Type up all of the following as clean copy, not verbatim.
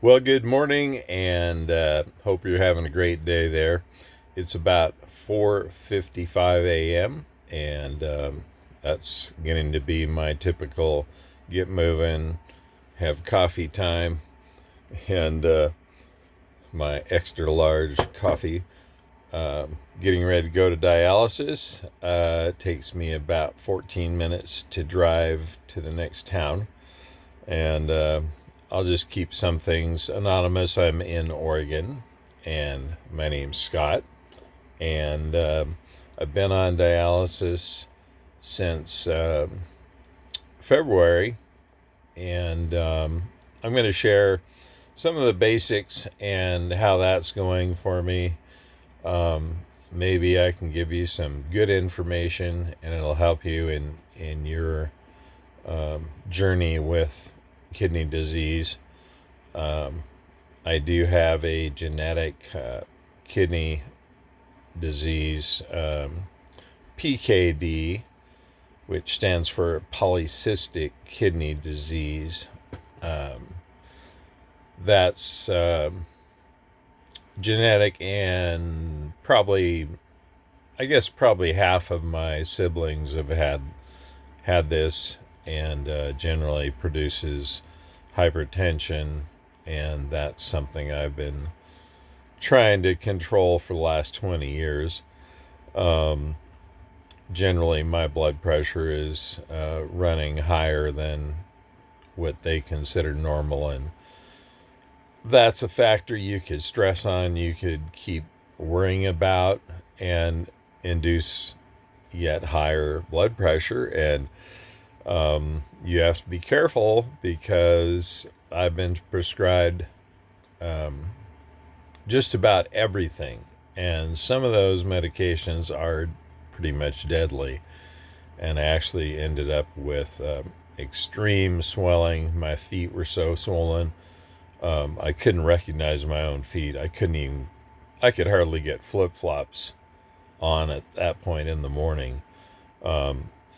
Well, good morning, and hope you're having a great day there. It's about 4:55 a.m., and that's getting to be my typical get moving, have coffee time, and my extra large coffee. Getting ready to go to dialysis. It takes me about 14 minutes to drive to the next town, and I'll just keep some things anonymous. I'm in Oregon, and my name's Scott, and I've been on dialysis since February, and I'm going to share some of the basics and how that's going for me. Maybe I can give you some good information, and it'll help you in your journey with kidney disease. Um, I do have a genetic kidney disease, PKD, which stands for polycystic kidney disease. Um, that's genetic, and probably half of my siblings have had this, and generally produces hypertension, and that's something I've been trying to control for the last 20 years. Um, Generally, my blood pressure is running higher than what they consider normal, and that's a factor you could stress on, you could keep worrying about, and induce yet higher blood pressure. And you have to be careful because I've been prescribed um, just about everything, and some of those medications are pretty much deadly. And I actually ended up with extreme swelling. My feet were so swollen, I couldn't recognize my own feet. I could hardly get flip flops on at that point in the morning.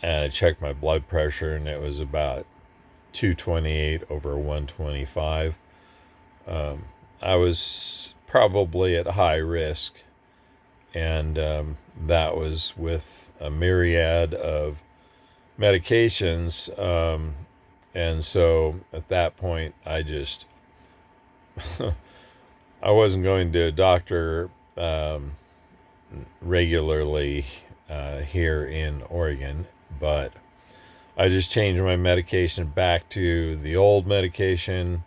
And I checked my blood pressure, and it was about 228 over 125. Um, I was probably at high risk, and that was with a myriad of medications. And so at that point, I wasn't going to a doctor regularly here in Oregon, but I just changed my medication back to the old medication,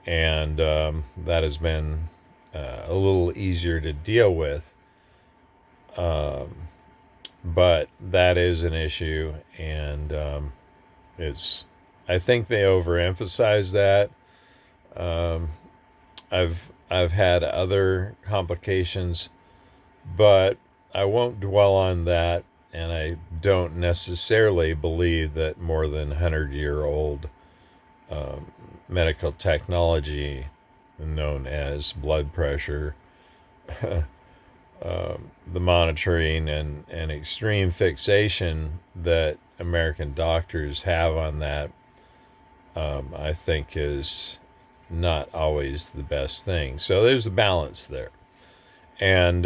and that has been a little easier to deal with. Um, but that is an issue, and it's I think they overemphasize that. Um, I've had other complications, but I won't dwell on that. And I don't necessarily believe that more than 100-year-old um, medical technology known as blood pressure, the monitoring and extreme fixation that American doctors have on that, I think is not always the best thing. So there's a balance there. And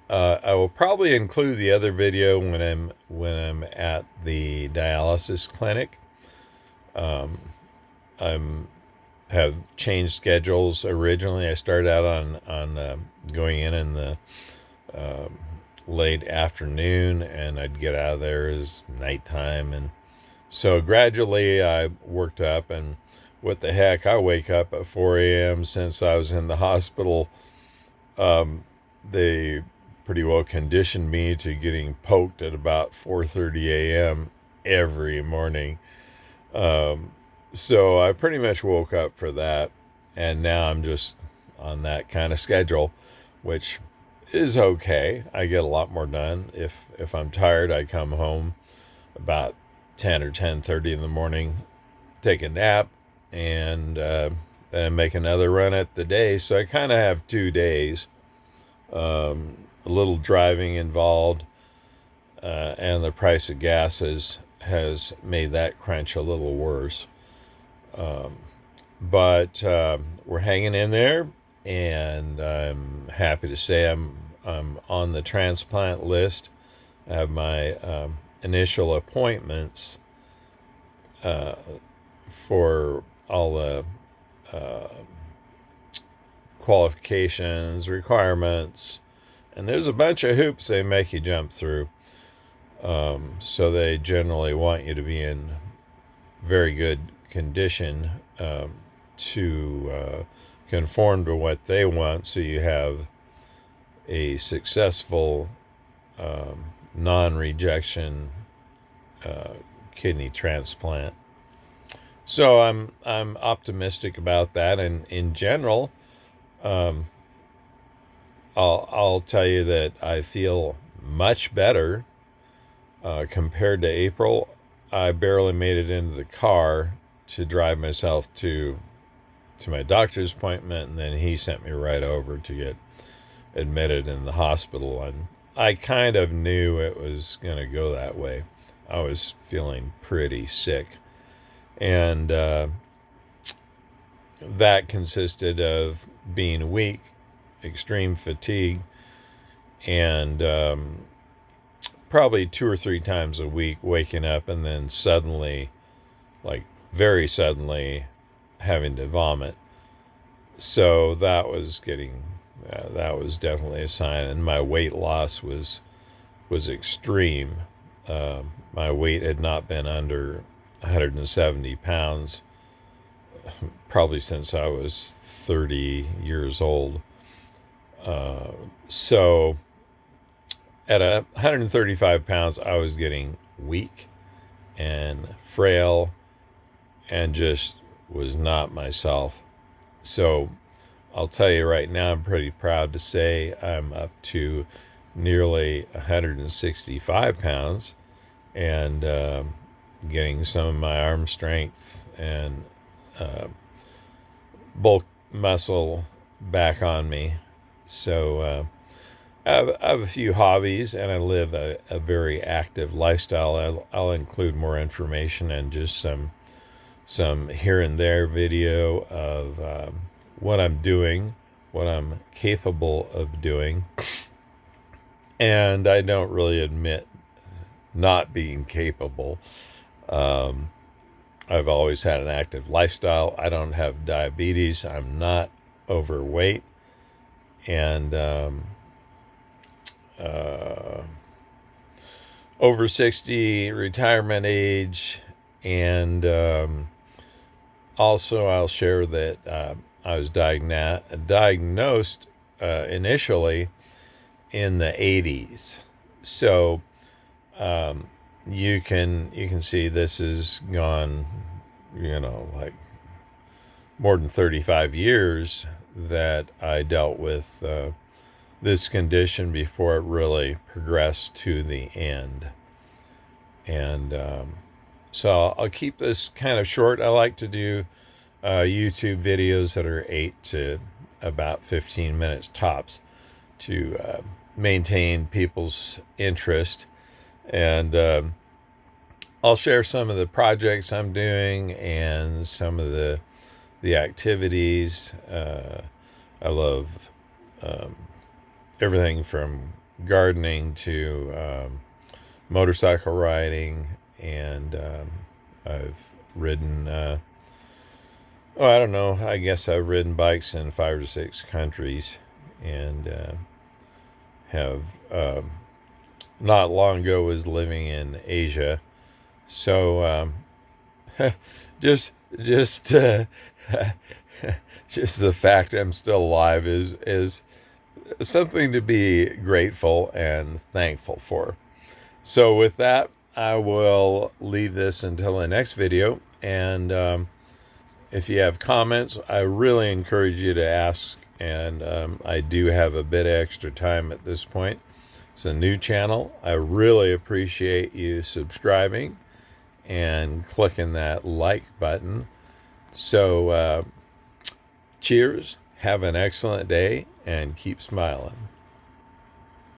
I will probably include the other video when I'm at the dialysis clinic. I'm have changed schedules. Originally, I started out on going in the um, late afternoon, and I'd get out of there as nighttime, and so gradually I worked up. And what the heck, I wake up at 4 a.m. Since I was in the hospital. They pretty well conditioned me to getting poked at about 4:30 a.m. every morning. Um, so I pretty much woke up for that, and now I'm just on that kind of schedule, which is okay. I get a lot more done. If I'm tired, I come home about 10 or 10:30 in the morning, take a nap, and then I make another run at the day. So I kind of have 2 days. A little driving involved, and the price of gas has made that crunch a little worse. But we're hanging in there, and I'm happy to say I'm on the transplant list. I have my initial appointments for all the qualifications, requirements, and there's a bunch of hoops they make you jump through. So they generally want you to be in very good condition to conform to what they want, so you have a successful non-rejection kidney transplant. So I'm optimistic about that, and in general, um, I'll tell you that I feel much better compared to April. I barely made it into the car to drive myself to my doctor's appointment, and then he sent me right over to get admitted in the hospital. And I kind of knew it was going to go that way. I was feeling pretty sick, and that consisted of being weak, extreme fatigue, and probably 2 or 3 times a week waking up and then suddenly, like very suddenly, having to vomit. So that was definitely a sign. And my weight loss was extreme. My weight had not been under 170 pounds probably since I was 30 years old. So at 135 pounds, I was getting weak and frail and just was not myself. So I'll tell you right now, I'm pretty proud to say I'm up to nearly 165 pounds and getting some of my arm strength and bulk muscle back on me. So I have a few hobbies, and I live a very active lifestyle. I'll include more information and just some here and there video of what I'm doing, what I'm capable of doing. And I don't really admit not being capable. I've always had an active lifestyle. I don't have diabetes. I'm not overweight. And over 60, retirement age. And also I'll share that I was diagnosed initially in the 80s. So you can see this has gone, like more than 35 years that I dealt with this condition before it really progressed to the end. And so I'll keep this kind of short. I like to do YouTube videos that are 8 to about 15 minutes tops to maintain people's interest. And I'll share some of the projects I'm doing and some of the activities. I love everything from gardening to motorcycle riding, and I've ridden I don't know, I guess I've ridden bikes in 5 or 6 countries, and have not long ago was living in Asia. So just just the fact I'm still alive is something to be grateful and thankful for. So with that, I will leave this until the next video. And if you have comments, I really encourage you to ask. And I do have a bit of extra time at this point. It's a new channel. I really appreciate you subscribing and clicking that like button. So cheers, have an excellent day, and keep smiling.